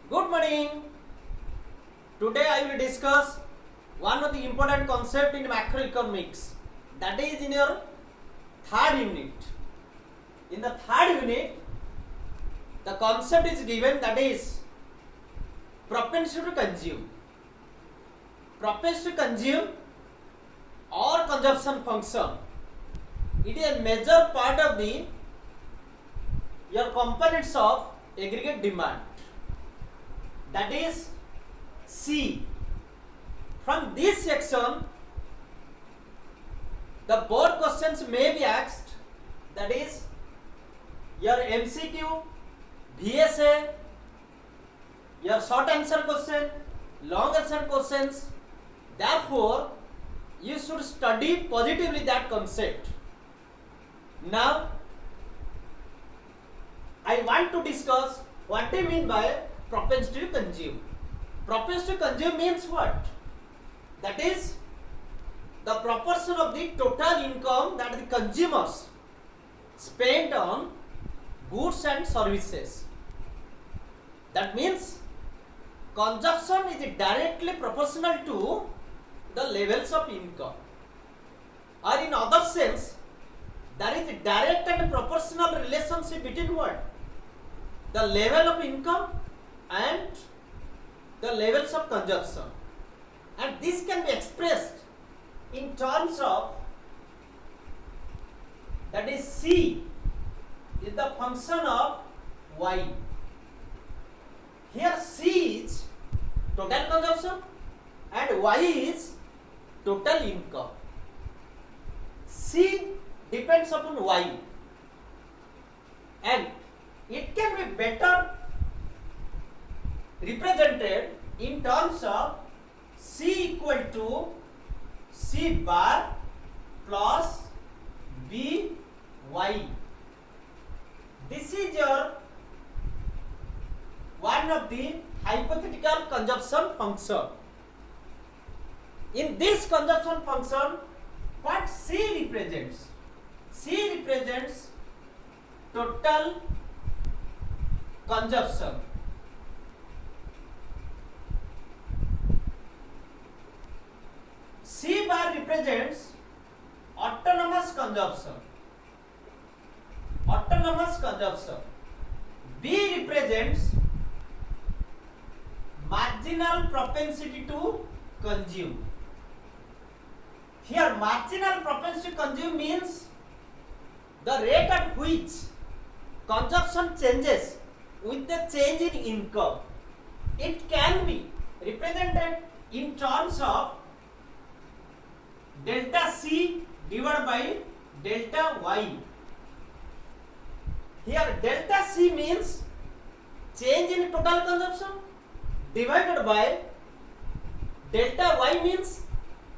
Good morning. Today I will discuss one of the important concept in macroeconomics, that is in your third unit. In the third unit, the concept is given, that is propensity to consume. Propensity to consume or consumption function. It is a major part of the your components of aggregate demand. That is C. From this section, the board questions may be asked, that is your MCQ, VSA, your short answer question, long answer questions. Therefore, you should study positively that concept. Now, I want to discuss what I mean by propensity to consume. Propensity to consume means what? That is the proportion of the total income that the consumers spend on goods and services. That means consumption is directly proportional to the levels of income. Or in other sense, there is a direct and proportional relationship between what? The level of income and the levels of consumption. And this can be expressed in terms of, that is C is the function of Y. Here C is total consumption and Y is total income. C depends upon Y, and it can be better represented in terms of C equal to C bar plus B Y. This is your one of the hypothetical consumption function. In this consumption function, what C represents? C represents total consumption. C bar represents autonomous consumption. Autonomous consumption. B represents marginal propensity to consume. Here marginal propensity to consume means the rate at which consumption changes with the change in income. It can be represented in terms of delta C divided by delta Y. Here delta C means change in total consumption divided by delta Y means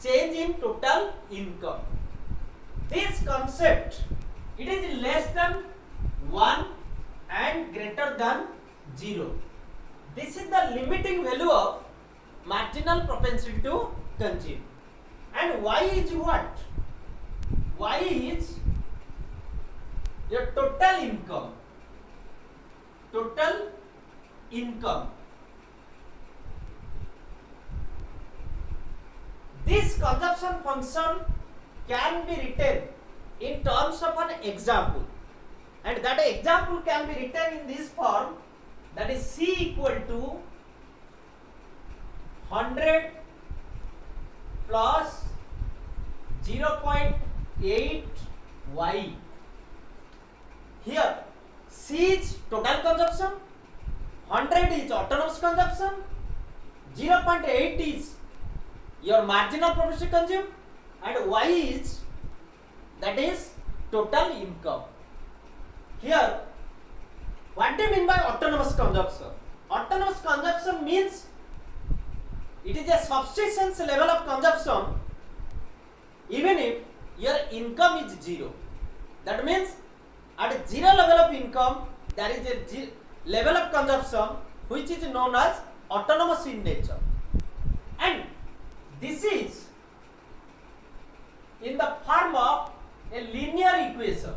change in total income. This concept, it is less than 1 and greater than 0. This is the limiting value of marginal propensity to consume. And Y is what? Y is your total income. Total income. This consumption function can be written in terms of an example, and that example can be written in this form, that is C equal to 100 plus 0.8 Y. Here C is total consumption, 100 is autonomous consumption, 0.8 is your marginal propensity to consume, and Y is, that is total income. Here what do you mean by autonomous consumption? Autonomous consumption means it is a subsistence level of consumption even if your income is 0. That means at 0 level of income there is a level of consumption which is known as autonomous in nature, and this is in the form of a linear equation.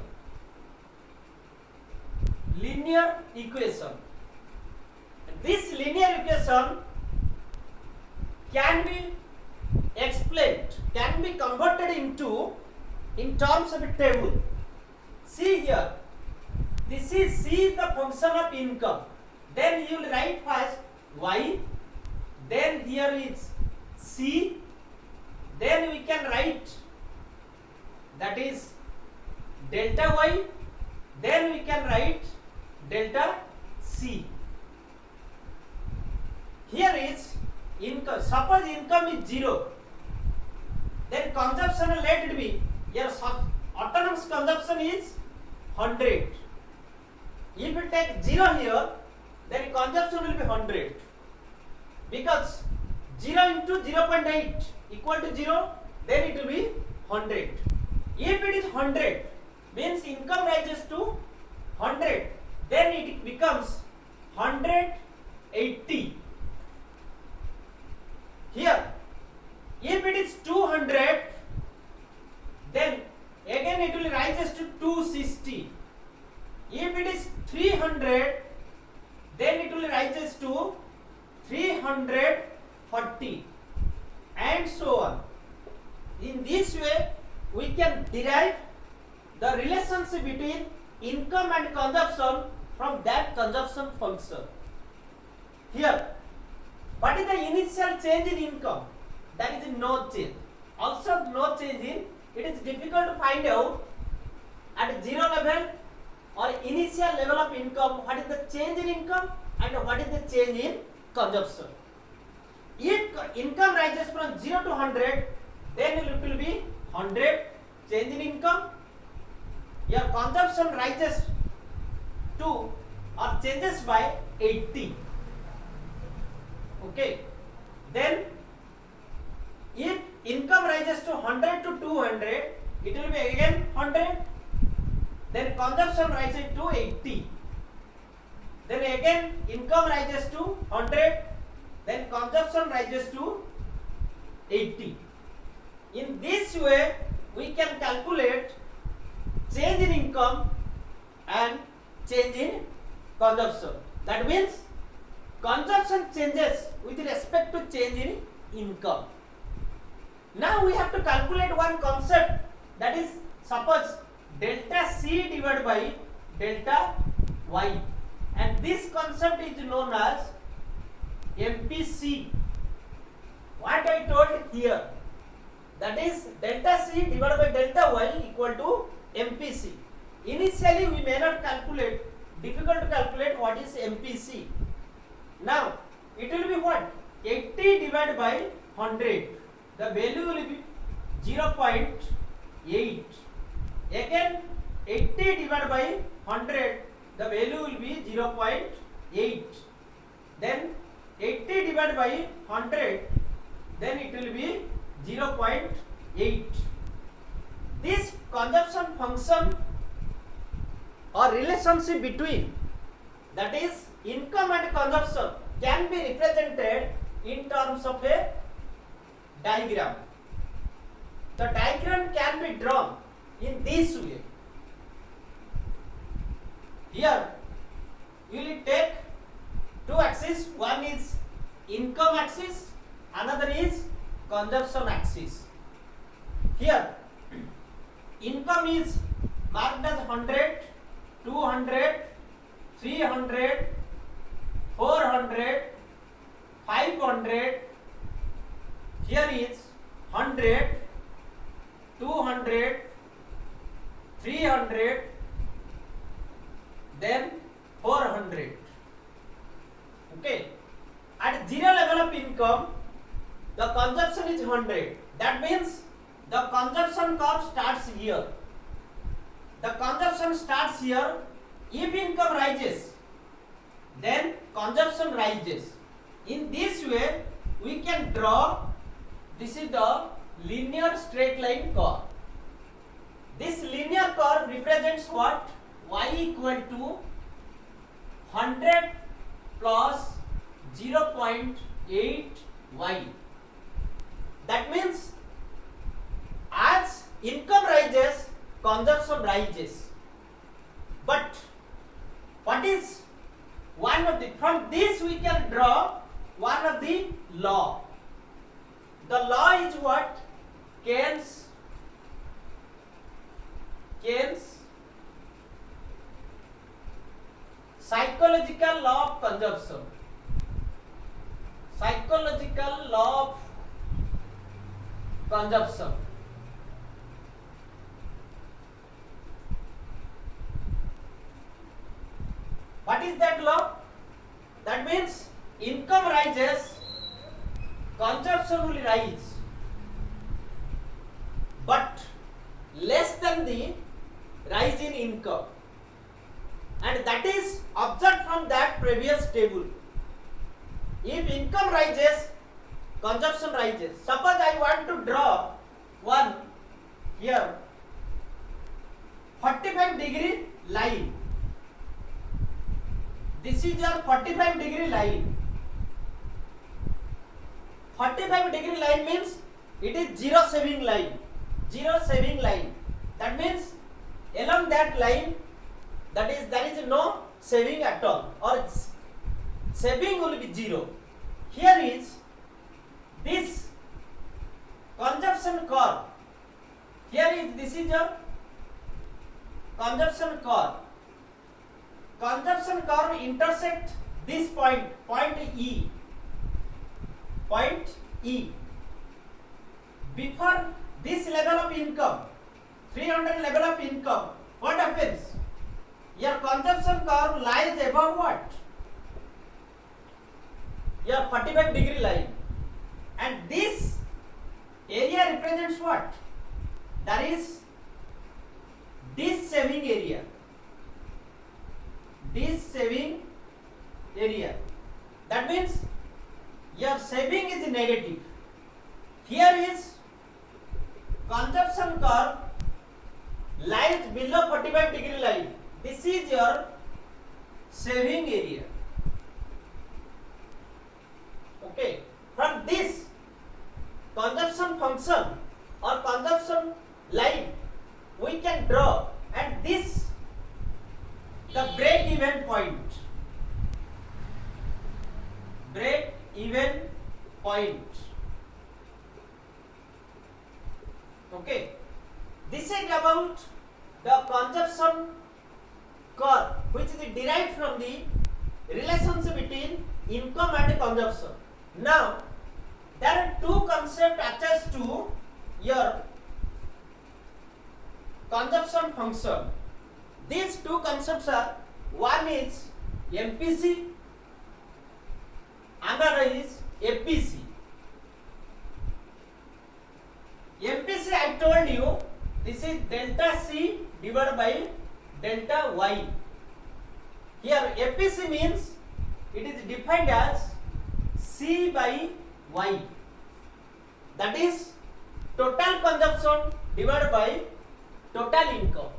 Linear equation. this linear equation can be explained, can be converted into in terms of a table. See here, this is C is the function of income. Then you will write first Y, then here is C, then we can write that is delta Y, then we can write delta C. Here is income. Suppose income is 0, then consumption, let it be, your autonomous consumption is 100. If you take 0 here, then consumption will be 100, because 0 into 0.8 equal to 0, then it will be 100. If it is 100, means income rises to 100, then it becomes 180. Here, if it is 200, then again it will rises to 260. If it is 300, then it will rises to 340, and so on. In this way, we can derive the relationship between income and consumption from that consumption function. Here, what is the initial change in income? That is no change. Also no change in, it is difficult to find out at 0 level or initial level of income what is the change in income and what is the change in consumption. If income rises from 0 to 100, then it will be 100 change in income. Your consumption rises to or changes by 80. Okay. Then if income rises to 100 to 200, it will be again 100. Then consumption rises to 80. Then again income rises to 100. Then consumption rises to 80. In this way, we can calculate change in income and change in consumption. That means consumption changes with respect to change in income. Now we have to calculate one concept, that is, suppose delta C divided by delta Y, and this concept is known as MPC. What I told here, that is delta C divided by delta Y equal to MPC. Initially we may not calculate, difficult to calculate what is MPC. Now it will be what? 80 divided by 100. The value will be 0.8. Again 80 divided by 100. The value will be 0.8. Then 80 divided by 100. Then it will be 0.8. This consumption function or relationship between, that is income and consumption, can be represented in terms of a diagram. The diagram can be drawn in this way. Here you will take two axes, one is income axis, another is consumption axis. Here income is marked as 100, 200, 300, 400, 500. Here is 100, 200, 300, then 400. Okay. At 0 level of income, the consumption is 100. That means the consumption curve starts here. The consumption starts here. If income rises, then consumption rises. In this way, we can draw, this is the linear straight line curve. This linear curve represents what? Y equal to 100 plus 0.8 Y. That means as income rises, consumption rises. But what is one of the, from this we can draw one of the law. The law is what? Keynes psychological law of consumption. Psychological law of consumption. What is that law? That means income rises, consumption will rise, but less than the rise in income, and that is observed from that previous table. If income rises, consumption rises. Suppose I want to draw one here 45-degree line. This is your 45-degree line. 45-degree line means it is zero saving line. Zero saving line. That means along that line, that is, there is no saving at all, or saving will be zero. Here is this consumption curve. Here is, this is your consumption curve. Consumption curve intersect this point E. Point E. Before this level of income, 300 level of income, what happens? Your consumption curve lies above what? Your 45-degree line. And this area represents what? That is this saving area. This saving area. That means your saving is negative. Here is consumption curve lies below 45-degree line. This is your saving area. Okay. From this consumption function or consumption line, we can draw, and this the break-even point. Break-even point. Okay. This is about the consumption curve, which is derived from the relationship between income and consumption. Now, there are two concepts attached to your consumption function. These two concepts are, one is MPC, another is APC. MPC, I told you, this is delta C divided by delta Y. Here APC means it is defined as C by Y. That is total consumption divided by total income.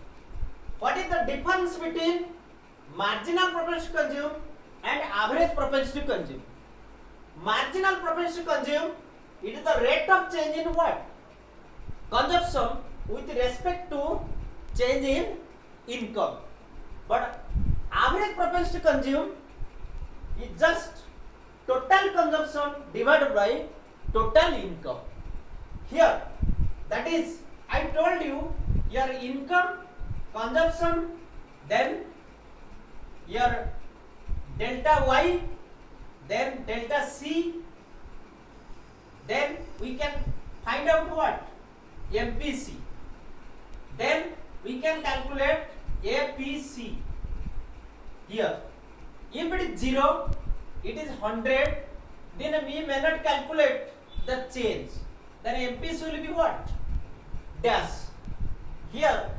What is the difference between marginal propensity to consume and average propensity to consume? Marginal propensity to consume, it is the rate of change in what? Consumption with respect to change in income. But average propensity to consume is just total consumption divided by total income. Here, that is, I told you, your income, consumption, then your delta Y, then delta C, then we can find out what? MPC. Then we can calculate APC. Here, if it is 0, it is 100, then we may not calculate the change. Then MPC will be what? Dash. Here,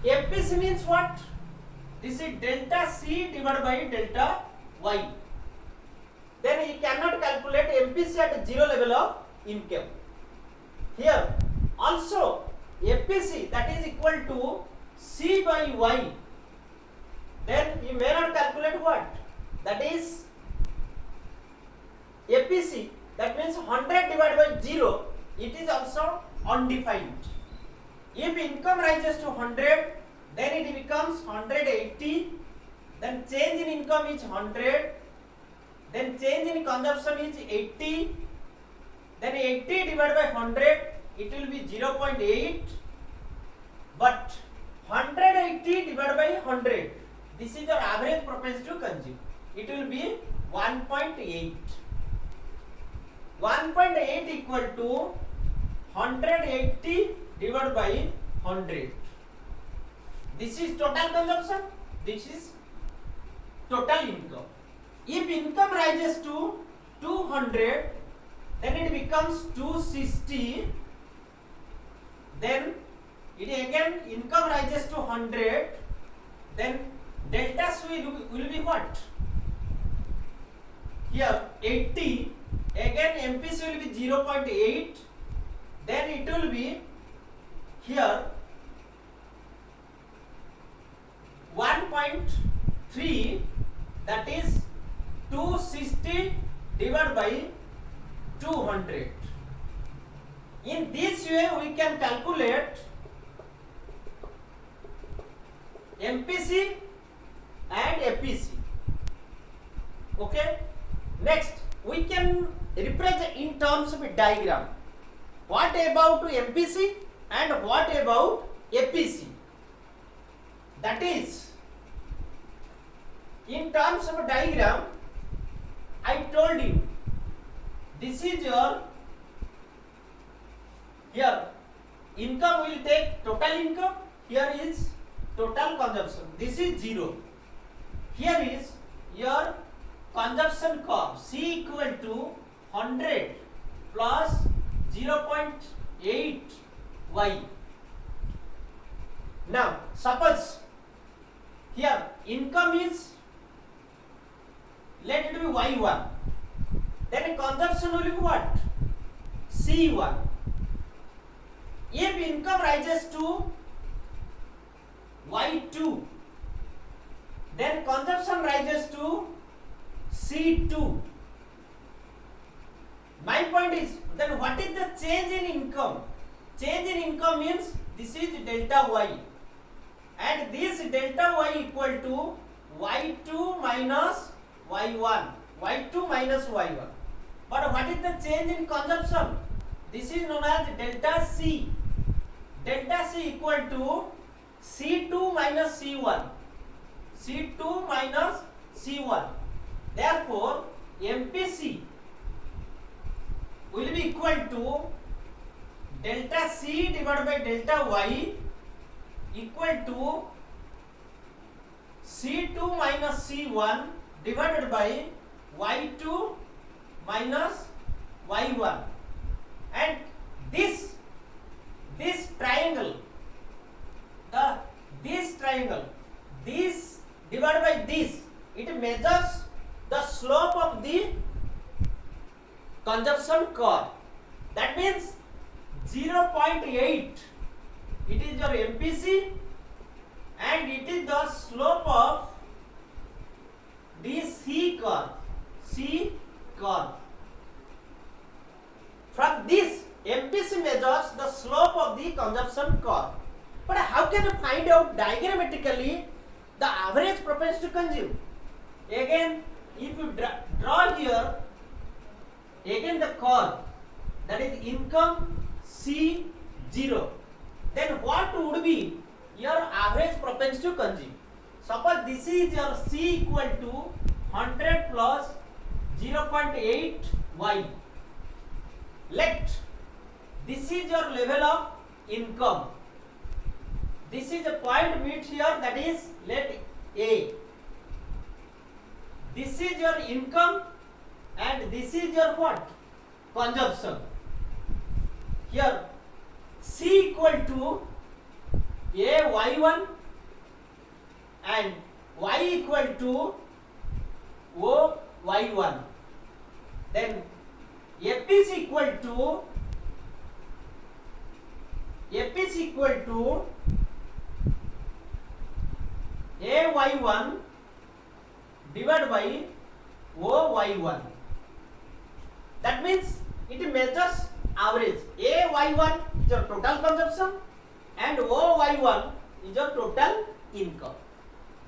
MPC means what? This is delta C divided by delta Y. Then you cannot calculate MPC at 0 level of income. Here, also APC, that is equal to C by Y. Then you may not calculate what? That is APC, that means 100 divided by 0, it is also undefined. If income rises to 100, then it becomes 180, then change in income is 100, then change in consumption is 80, then 80 divided by 100, it will be 0.8, but 180 divided by 100, this is your average propensity to consume, it will be 1.8. 1.8 equal to 180 divided by 100. This is total consumption, this is total income. If income rises to 200, then it becomes 260, then it again income rises to 100, then delta will be what? Here 80, again MPC will be 0.8, then it will be here 1.3, that is 260 divided by 200. In this way we can calculate MPC and APC. Okay. Next we can represent in terms of a diagram. What about MPC and what about APC? That is, in terms of a diagram, I told you this is your, here income will take total income, here is total consumption, this is 0. Here is your consumption curve, C equal to 100 plus 0.8 y. Now suppose here income is, let it be y1, then consumption will be what? C1. If income rises to y2, then consumption rises to C2. My point is, then what is the change in income? Change in income means this is delta y, and this delta y equal to y2 minus y1, y2 minus y1. But what is the change in consumption? This is known as delta C. Delta C equal to C2 minus C1. C2 minus C1. Therefore, MPC will be equal to delta C divided by delta Y equal to C2 minus C1 divided by Y2 minus Y1. And this triangle, this divided by this, it measures the slope of the consumption curve. That means 0.8, it is your MPC, and it is the slope of this C curve. From this, MPC measures the slope of the consumption curve. But how can you find out diagrammatically the average propensity to consume? Again, if you draw here, again the curve, that is income C0, then what would be your average propensity to consume? Suppose this is your C equal to 100 plus 0.8 y. Let this is your level of income. This is a point meet here, that is let A. This is your income and this is your what? Consumption. Here C equal to A y1 and y equal to O y1. Then APC equal to AY1 divided by OY1. That means it measures average. AY1 is your total consumption and OY1 is your total income.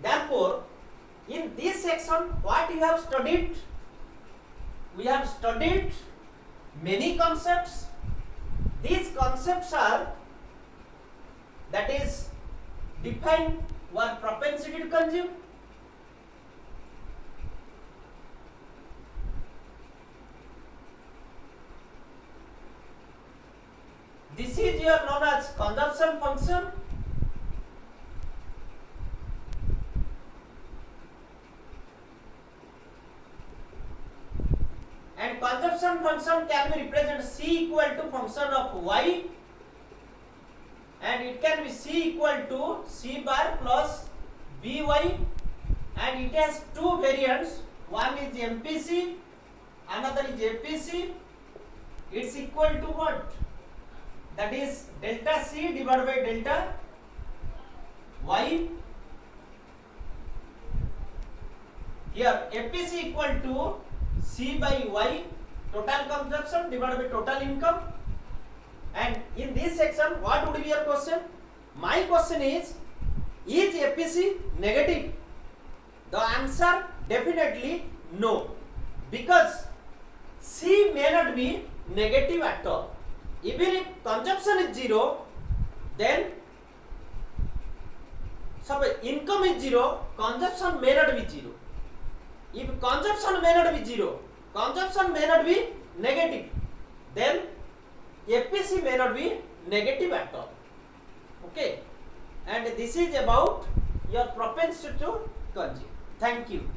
Therefore, In this section, what you have studied? We have studied many concepts. These concepts are, that is, define one propensity to consume, this is your known as consumption function, and consumption function can be represented C equal to function of y, and it can be C equal to C bar plus by, and it has two variants. One is MPC, another is APC. It's equal to what? That is delta C divided by delta y. Here APC equal to C by y, total consumption divided by total income. And in this section, what would be your question? My question is APC negative? The answer definitely no, because C may not be negative at all. Even if consumption is zero, then suppose income is zero, consumption may not be zero. If consumption may not be zero, consumption may not be negative, then APC may not be negative at all. Okay, and this is about your propensity to consume. Thank you.